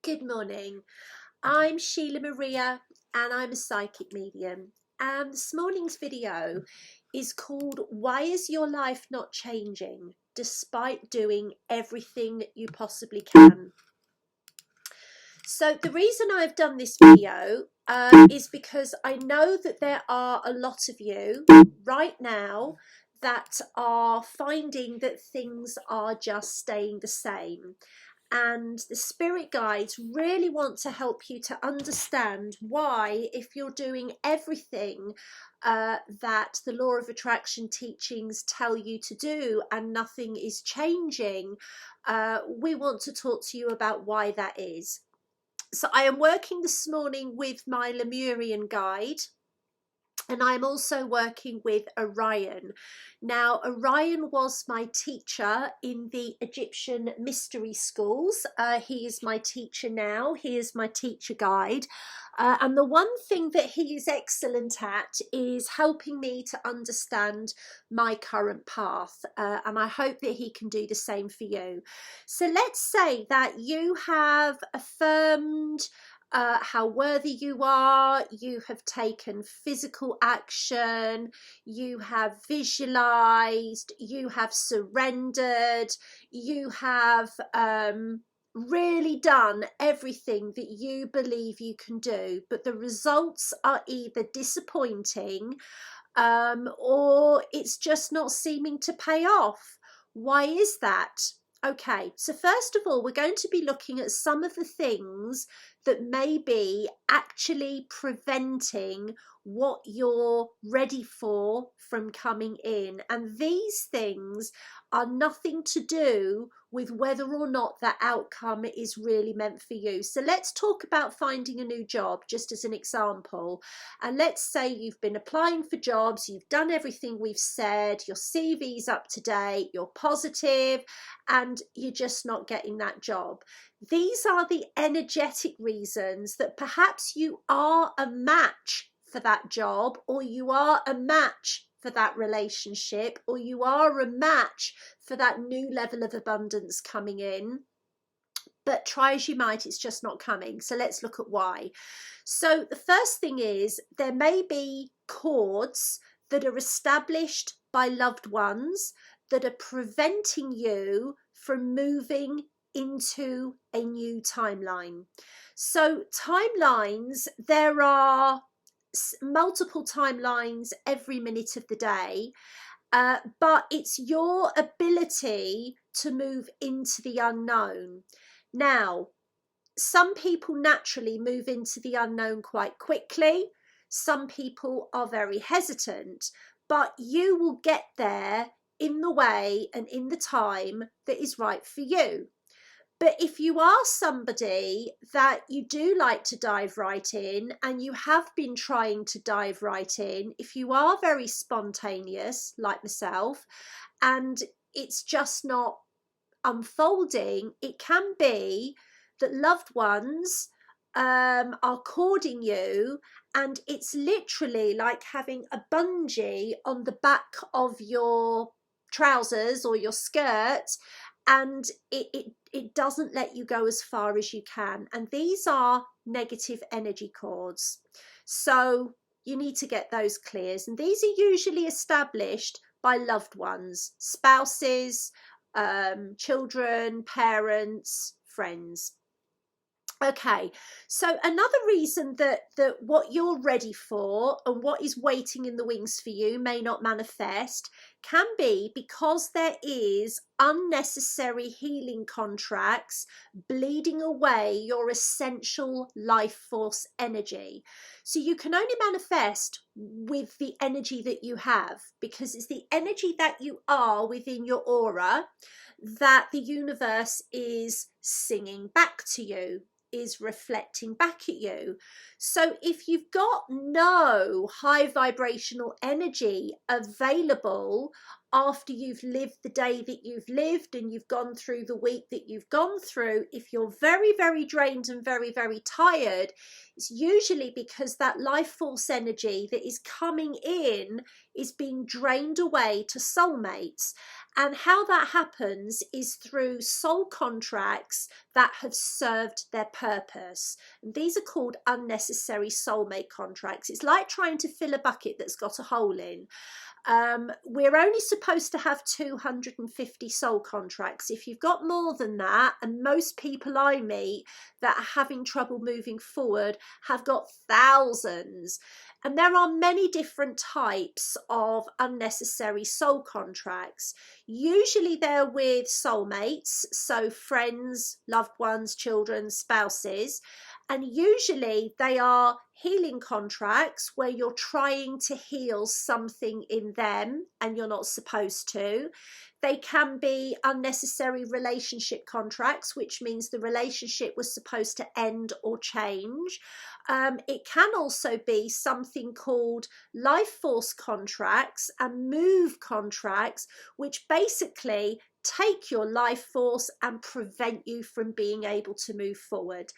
Good morning. I'm Sheila Maria and I'm a psychic medium. And this morning's video is called Why is your life not changing despite doing everything you possibly can? So the reason I've done this video is because I know that there are a lot of you right now that are finding that things are just staying the same. And the spirit guides really want to help you to understand why, if you're doing everything that the law of attraction teachings tell you to do and nothing is changing, we want to talk to you about why that is. So I am working this morning with my Lemurian guide, and I'm also working with Orion. Now, Orion was my teacher in the Egyptian mystery schools. He is my teacher now. He is my teacher guide. And the one thing that he is excellent at is helping me to understand my current path. And I hope that he can do the same for you. So let's say that you have affirmed how worthy you are, you have taken physical action, you have visualized, you have surrendered, you have really done everything that you believe you can do, but the results are either disappointing or it's just not seeming to pay off. Why is that? Okay, so first of all, we're going to be looking at some of the things that may be actually preventing what you're ready for from coming in. And these things are nothing to do with whether or not that outcome is really meant for you. So let's talk about finding a new job, just as an example. And let's say you've been applying for jobs, you've done everything we've said, your CV's up to date, you're positive, and you're just not getting that job. These are the energetic reasons that perhaps you are a match for that job, or you are a match for that relationship, or you are a match for that new level of abundance coming in, but try as you might, it's just not coming. So let's look at why. So the first thing is there may be cords that are established by loved ones that are preventing you from moving into a new timeline. So timelines, there are multiple timelines every minute of the day, but it's your ability to move into the unknown. Now, some people naturally move into the unknown quite quickly. Some people are very hesitant, but you will get there in the way and in the time that is right for you. But if you are somebody that you do like to dive right in, and you have been trying to dive right in, if you are very spontaneous like myself and it's just not unfolding, it can be that loved ones are courting you, and it's literally like having a bungee on the back of your trousers or your skirt, and it doesn't let you go as far as you can. And these are negative energy cords. So you need to get those cleared. And these are usually established by loved ones, spouses, children, parents, friends. Okay, so another reason that what you're ready for and what is waiting in the wings for you may not manifest can be because there is unnecessary healing contracts bleeding away your essential life force energy. So you can only manifest with the energy that you have, because it's the energy that you are within your aura that the universe is singing back to you, is reflecting back at you. So if you've got no high vibrational energy available after you've lived the day that you've lived and you've gone through the week that you've gone through, if you're very, very drained and very, very tired, it's usually because that life force energy that is coming in is being drained away to soulmates. And how that happens is through soul contracts that have served their purpose. And these are called unnecessary soulmate contracts. It's like trying to fill a bucket that's got a hole in. We're only supposed to have 250 soul contracts. If you've got more than that, and most people I meet that are having trouble moving forward have got thousands. And there are many different types of unnecessary soul contracts. Usually they're with soulmates, so friends, loved ones, children, spouses. And usually they are healing contracts where you're trying to heal something in them and you're not supposed to. They can be unnecessary relationship contracts, which means the relationship was supposed to end or change. It can also be something called life force contracts and move contracts, which basically take your life force and prevent you from being able to move forward.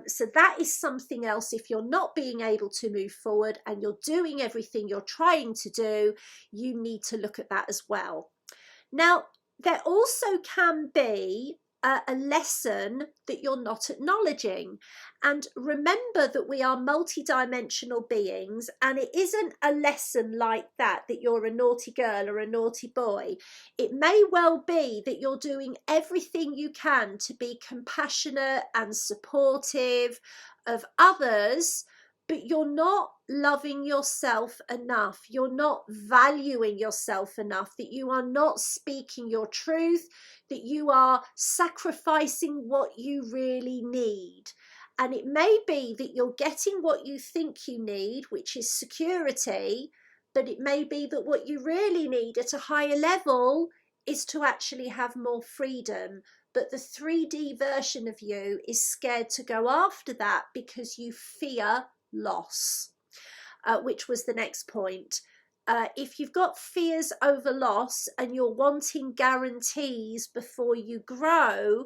So that is something else. If you're not being able to move forward and you're doing everything you're trying to do, you need to look at that as well. Now, there also can be a lesson that you're not acknowledging. And remember that we are multidimensional beings, and it isn't a lesson like that you're a naughty girl or a naughty boy. It may well be that you're doing everything you can to be compassionate and supportive of others, but you're not loving yourself enough. You're not valuing yourself enough, that you are not speaking your truth, that you are sacrificing what you really need. And it may be that you're getting what you think you need, which is security, but it may be that what you really need at a higher level is to actually have more freedom. But the 3D version of you is scared to go after that because you fear loss, which was the next point. If you've got fears over loss and you're wanting guarantees before you grow,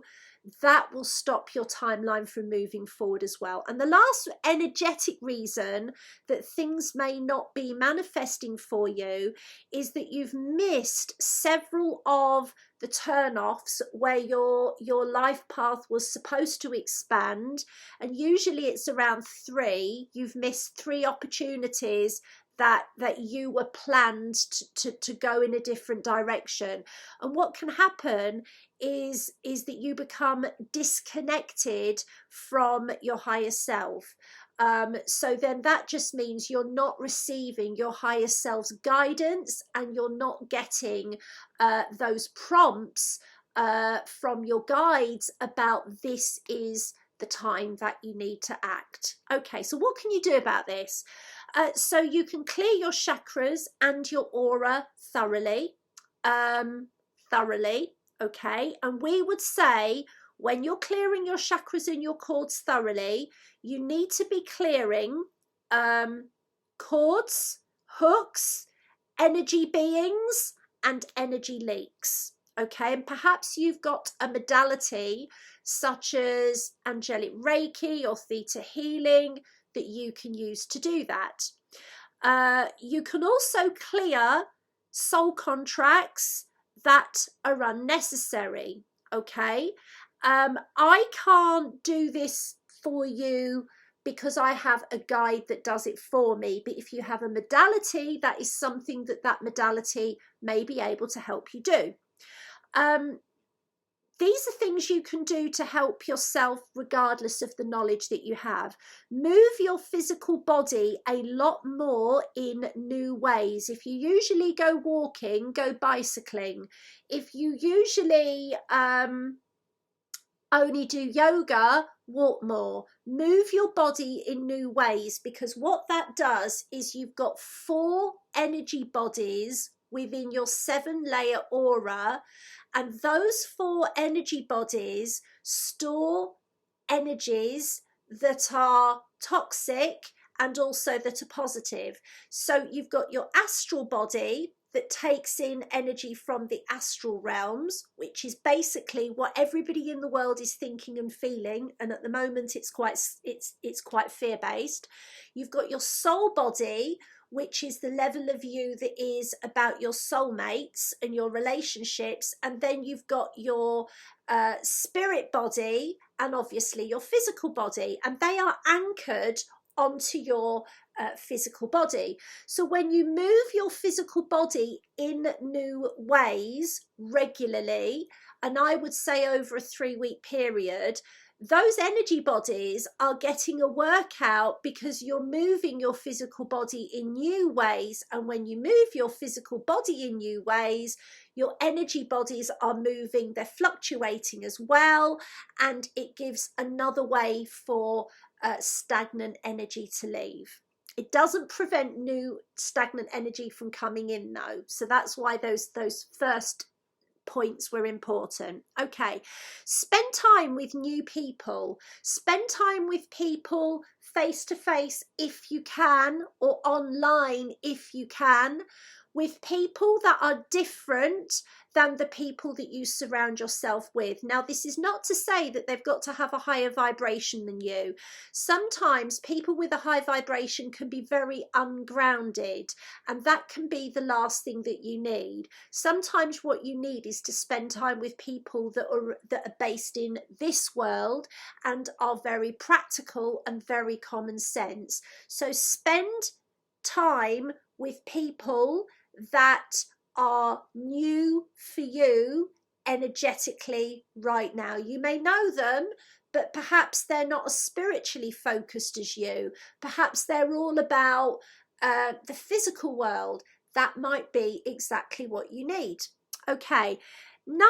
that will stop your timeline from moving forward as well. And the last energetic reason that things may not be manifesting for you is that you've missed several of the turn-offs where your life path was supposed to expand, and usually it's around 3. You've missed 3 opportunities that you were planned to go in a different direction. And what can happen is that you become disconnected from your higher self. So then that just means you're not receiving your higher self's guidance, and you're not getting those prompts from your guides about this is the time that you need to act. Okay, so what can you do about this? So you can clear your chakras and your aura thoroughly, okay? And we would say when you're clearing your chakras and your cords thoroughly, you need to be clearing cords, hooks, energy beings, and energy leaks, okay? And perhaps you've got a modality such as angelic Reiki or theta healing that you can use to do that. You can also clear soul contracts that are unnecessary, okay? I can't do this for you because I have a guide that does it for me, but if you have a modality, that is something that modality may be able to help you do. These are things you can do to help yourself regardless of the knowledge that you have. Move your physical body a lot more in new ways. If you usually go walking, go bicycling. If you usually only do yoga, walk more. Move your body in new ways, because what that does is you've got 4 energy bodies within your 7-layer aura, and those 4 energy bodies store energies that are toxic and also that are positive. So you've got your astral body, that takes in energy from the astral realms, which is basically what everybody in the world is thinking and feeling, and at the moment it's quite fear-based. You've got your soul body, which is the level of you that is about your soulmates and your relationships, and then you've got your spirit body and obviously your physical body, and they are anchored onto your physical body. So when you move your physical body in new ways regularly, and I would say over a 3-week period, those energy bodies are getting a workout because you're moving your physical body in new ways. And when you move your physical body in new ways, your energy bodies are moving, they're fluctuating as well, and it gives another way for stagnant energy to leave. It doesn't prevent new stagnant energy from coming in though, so that's why those first points were important. Okay, spend time with new people, spend time with people face to face if you can, or online if you can, with people that are different than the people that you surround yourself with. Now, this is not to say that they've got to have a higher vibration than you. Sometimes people with a high vibration can be very ungrounded, and that can be the last thing that you need. Sometimes what you need is to spend time with people that are based in this world and are very practical and very common sense. So spend time with people that are new for you energetically right now. You may know them, but perhaps they're not as spiritually focused as you. Perhaps they're all about the physical world. That might be exactly what you need. Okay. The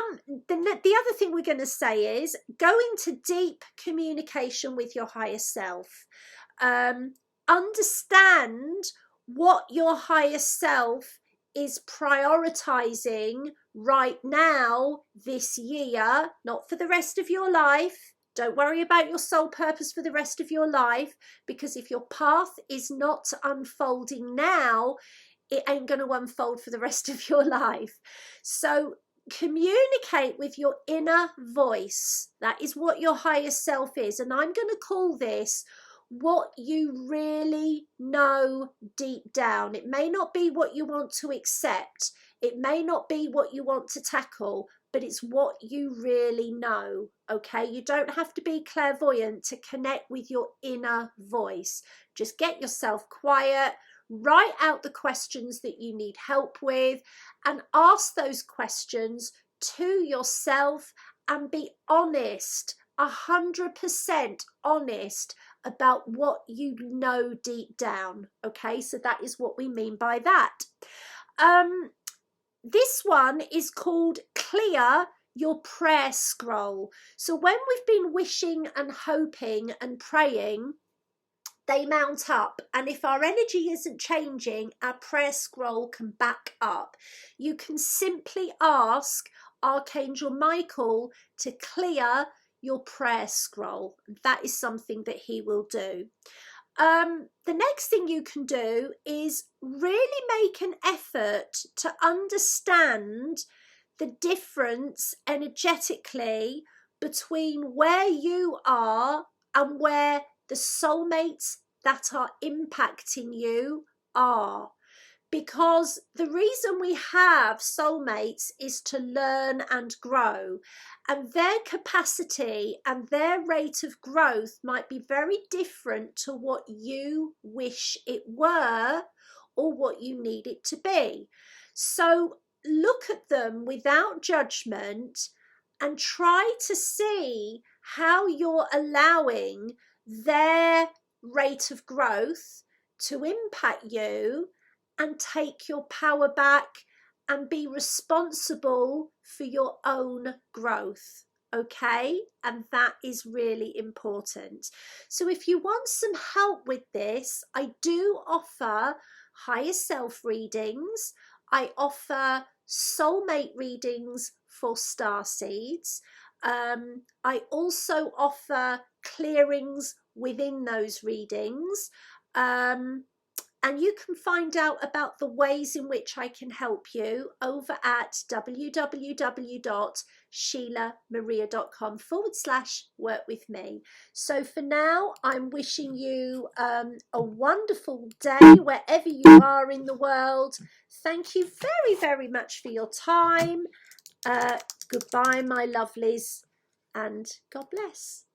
other thing we're going to say is go into deep communication with your higher self. Understand what your higher self is prioritizing right now, this year, not for the rest of your life. Don't worry about your soul purpose for the rest of your life, because if your path is not unfolding now, it ain't going to unfold for the rest of your life. So communicate with your inner voice. That is what your higher self is. And I'm going to call this what you really know deep down. It may not be what you want to accept. It may not be what you want to tackle, but it's what you really know. Okay, you don't have to be clairvoyant to connect with your inner voice. Just get yourself quiet, write out the questions that you need help with, and ask those questions to yourself, and be honest, 100% honest about what you know deep down. Okay, so that is what we mean by that. This one is called Clear Your Prayer Scroll. So when we've been wishing and hoping and praying, they mount up, and if our energy isn't changing, our prayer scroll can back up. You can simply ask Archangel Michael to clear your prayer scroll. That is something that he will do. The next thing you can do is really make an effort to understand the difference energetically between where you are and where the soulmates that are impacting you are. Because the reason we have soulmates is to learn and grow, and their capacity and their rate of growth might be very different to what you wish it were or what you need it to be. So look at them without judgment and try to see how you're allowing their rate of growth to impact you, and take your power back and be responsible for your own growth. Okay, and that is really important. So if you want some help with this, I do offer higher self readings. I offer soulmate readings for starseeds. I also offer clearings within those readings. And you can find out about the ways in which I can help you over at www.sheilamaria.com/work with me. So for now, I'm wishing you a wonderful day wherever you are in the world. Thank you very, very much for your time. Goodbye, my lovelies, and God bless.